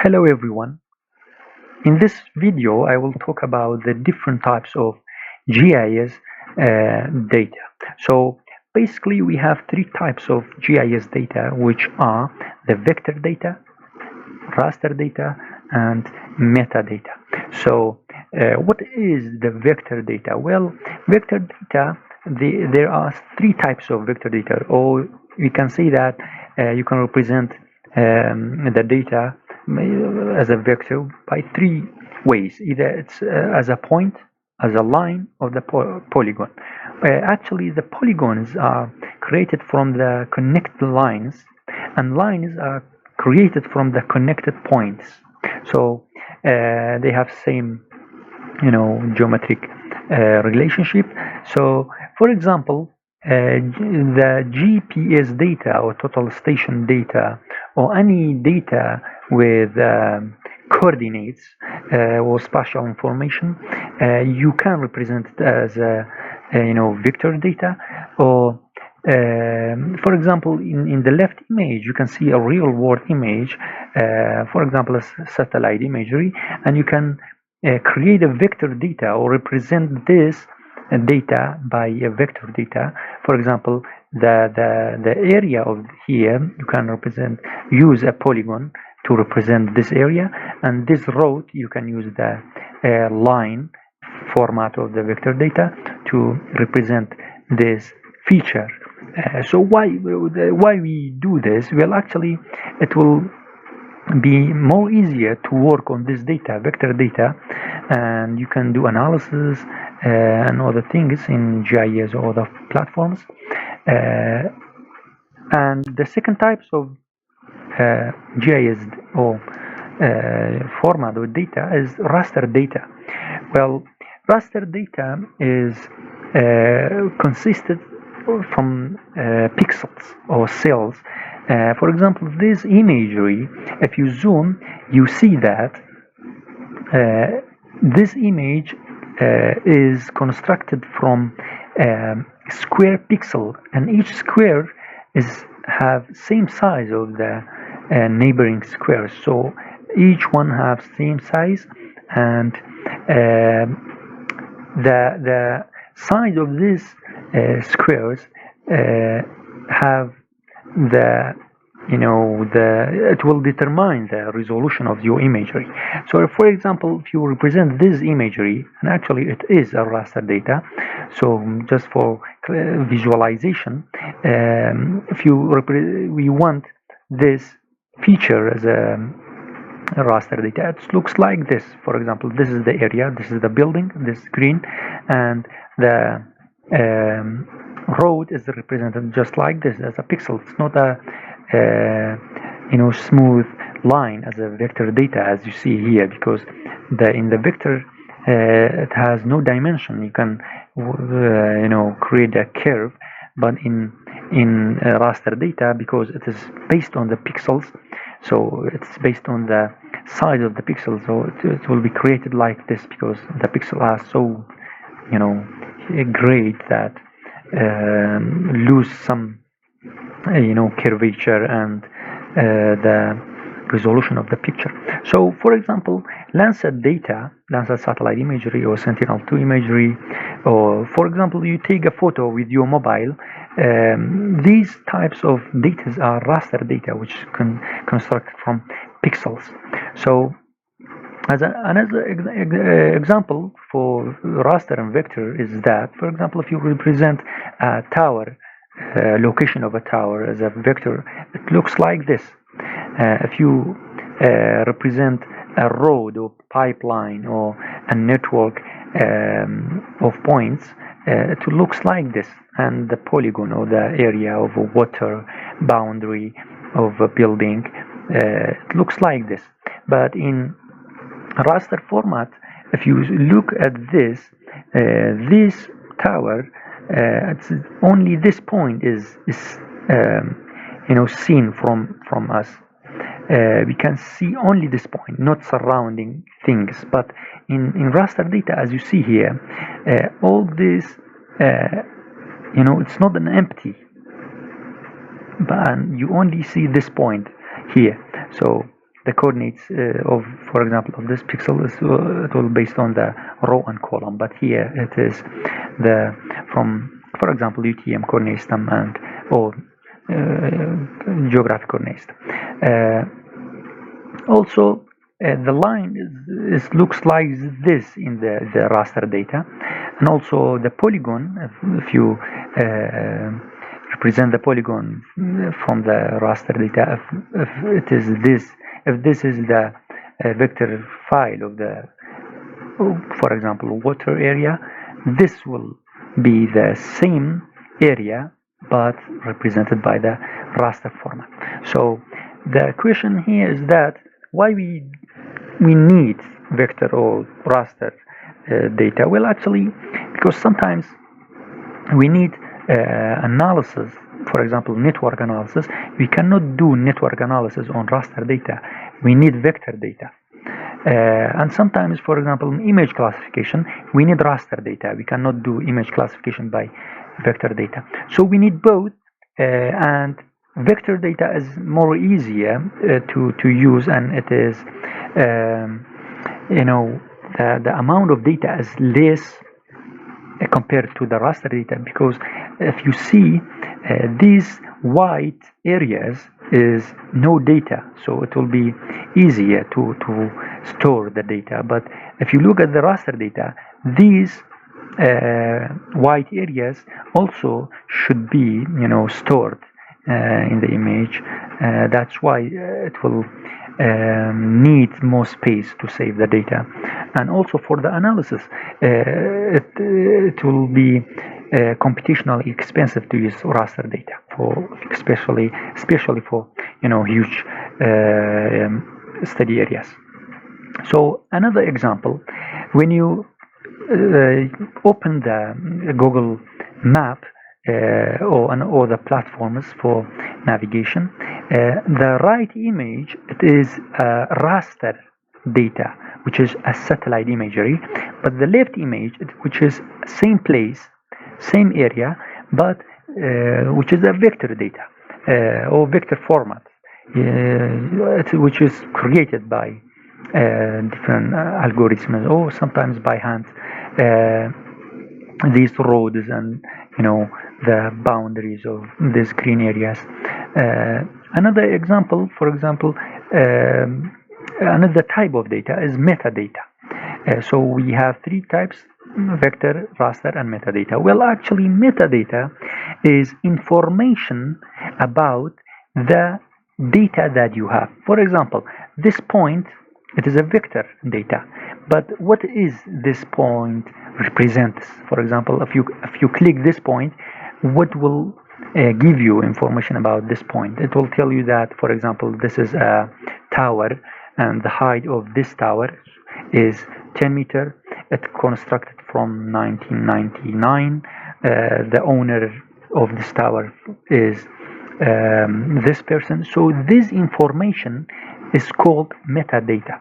Hello everyone. In this video I will talk about the different types of GIS data. So basically we have three types of GIS data, which are the vector data, raster data, and metadata. So what is the vector data? Well, vector data, there are three types of vector data, or we can say that you can represent the data as a vector by three ways. Either it's as a point, as a line, or the polygon. Actually, the polygons are created from the connected lines, and lines are created from the connected points. So they have same, geometric relationship. So, for example, the GPS data or total station data or any data with coordinates or spatial information, you can represent it as vector data. Or for example, in the left image you can see a real world image, for example a satellite imagery, and you can create a vector data or represent this data by a vector data. For example, the area of here you can use a polygon to represent this area, and this road you can use the line format of the vector data to represent this feature. So why we do this? Well, actually it will be more easier to work on this data, vector data, and you can do analysis and other things in GIS or other platforms. And the second types of GIS or format of data is raster data. Well, raster data is consisted from pixels or cells. For example, this imagery, if you zoom, you see that this image is constructed from square pixel, and each square have same size of the neighboring squares. So each one have same size, and the size of these squares have the it will determine the resolution of your imagery. So for example, if you represent this imagery, and actually it is a raster data, so just for visualization, if we want this feature as a raster data, it looks like this. For example, this is the area, this is the building, this green, and the road is represented just like this as a pixel. It's not a smooth line as a vector data, as you see here, because in the vector it has no dimension. You can create a curve, but in raster data, because it is based on the pixels, so it's based on the size of the pixels, so it will be created like this, because the pixel are so great that lose some curvature and the resolution of the picture. So for example, Landsat data, Landsat satellite imagery or Sentinel-2 imagery, or for example you take a photo with your mobile, these types of data are raster data, which can construct from pixels. So as another example for raster and vector is that, for example, if you represent a tower, location of a tower as a vector, it looks like this. If you represent a road or pipeline or a network of points, it looks like this. And the polygon or the area of a water boundary of a building, it looks like this. But in raster format, if you look at this tower, it's only this point is seen from us. We can see only this point, not surrounding things. But in raster data, as you see here, all this it's not an empty, but you only see this point here. So the coordinates of, for example, of this pixel is it will based on the row and column, but here it is the from, for example, UTM coordinate system and or geographic coordinate system. Also, the line looks like this in the raster data, and also the polygon. If you represent the polygon from the raster data, if it is this, if this is the vector file of the, for example, water area, this will be the same area but represented by the raster format. So the question here is that why we need vector or raster data. Well, actually, because sometimes we need analysis, for example, network analysis. We cannot do network analysis on raster data. We need vector data. And sometimes, for example, in image classification, we need raster data. We cannot do image classification by vector data. So we need both, and vector data is more easier to use, and it is, the amount of data is less compared to the raster data, because if you see these white areas is no data, so it will be easier to store the data. But if you look at the raster data, these white areas also should be stored in the image. That's why it will need more space to save the data, and also for the analysis it will be computationally expensive to use raster data, for especially for huge study areas. So another example, when you open the Google map or the platforms for navigation, the right image, it is raster data, which is a satellite imagery, but the left image, which is same place, same area, but which is a vector data or vector format, which is created by different algorithms, or sometimes by hand, these roads and the boundaries of these green areas. Another example, for example, another type of data is metadata. So we have three types: vector, raster, and metadata. Well, actually, metadata is information about the data that you have. For example, this point, it is a vector data, but what is this point represents? For example, if you click this point, what will give you information about this point? It will tell you that, for example, this is a tower, and the height of this tower is 10 meters. It's constructed from 1999. The owner of this tower is this person. So this information is called metadata.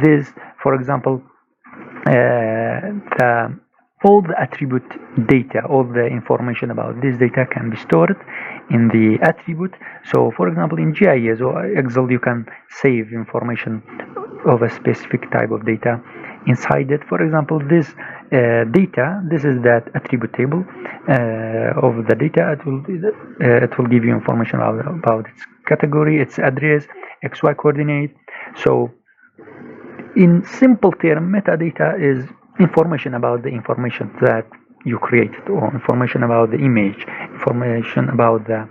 This, for example, all the attribute data, all the information about this data can be stored in the attribute. So, for example, in GIS or Excel, you can save information of a specific type of data inside it. For example, this data, this is that attribute table of the data. It will give you information about its category, its address, XY coordinate. So in simple term, metadata is information about the information that you created, or information about the image, information about the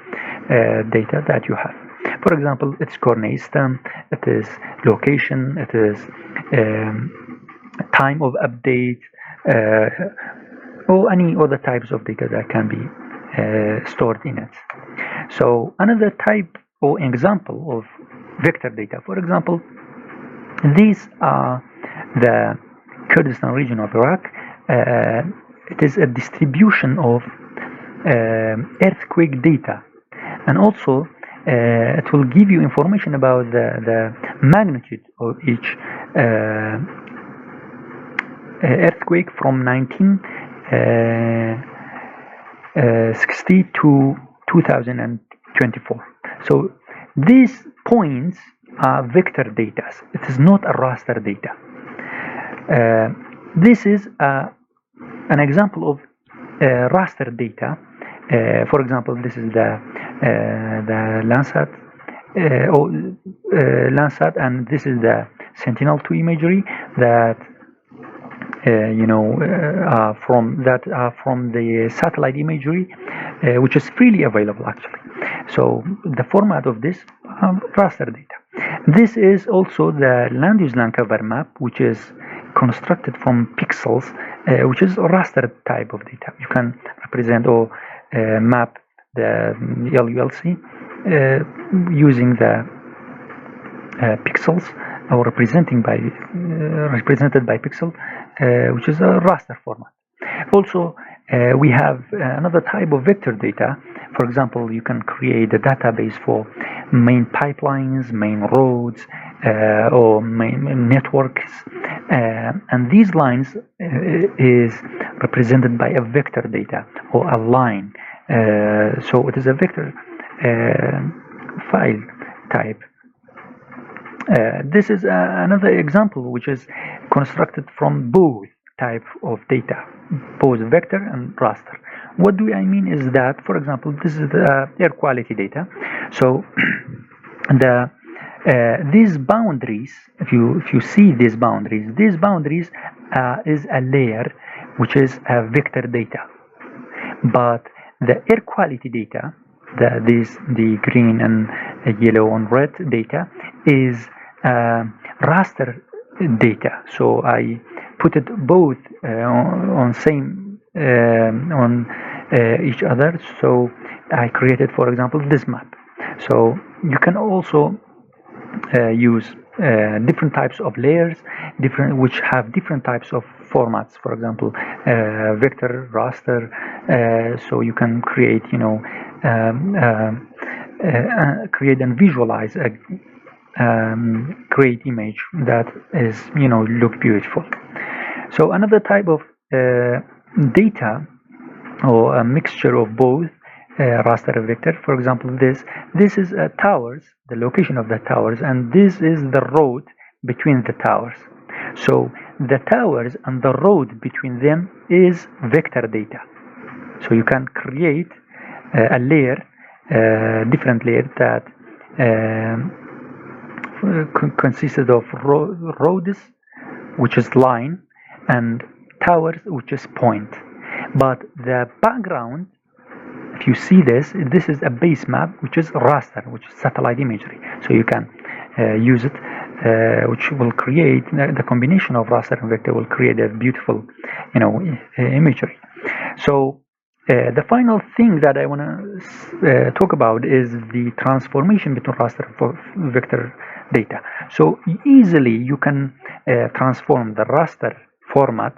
data that you have. For example, it's coordinate system, it is location, it is time of update, or any other types of data that can be stored in it. So another type or example of vector data, for example, these are the Kurdistan region of Iraq. It is a distribution of earthquake data, and also it will give you information about the magnitude of each earthquake from 1960 to 2024. So these points vector data. It is not a raster data. This is an example of raster data. For example, this is the Landsat Landsat, and this is the Sentinel-2 imagery that from the satellite imagery, which is freely available actually. So the format of this raster data. This is also the land use land cover map, which is constructed from pixels, which is a raster type of data. You can represent or map the LULC using the pixels, or represented by pixel, which is a raster format. Also, we have another type of vector data. For example, you can create a database for main pipelines, main roads, or main networks, and these lines is represented by a vector data or a line. So it is a vector file type. This is another example which is constructed from both type of data, both vector and raster. What do I mean is that, for example, this is the air quality data. So these boundaries, if you see these boundaries is a layer which is a vector data, but the air quality data, the green and yellow and red data, is raster data. So I put it both on same on each other. So I created, for example, this map. So you can also use different types of layers, which have different types of formats. For example, vector, raster. So you can create, create and visualize a great image that is, look beautiful. So another type of data, or a mixture of both raster and vector. For example, this is towers, the location of the towers, and this is the road between the towers. So the towers and the road between them is vector data. So you can create a layer, different layer that consisted of roads, which is line, and towers, which is point. But the background, if you see this is a base map, which is raster, which is satellite imagery. So you can use it, which will create the combination of raster and vector will create a beautiful, imagery. So the final thing that I want to talk about is the transformation between raster and vector data. So easily you can transform the raster format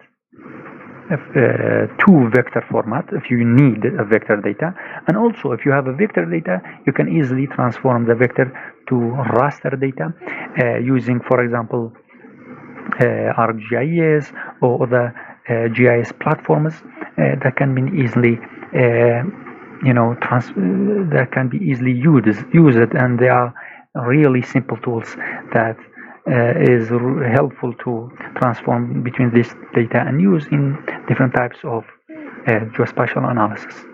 to vector format if you need a vector data, and also if you have a vector data, you can easily transform the vector to raster data using, for example, ArcGIS or the GIS platforms that can be easily that can be easily used, and they are really simple tools that is helpful to transform between this data and use in different types of geospatial analysis.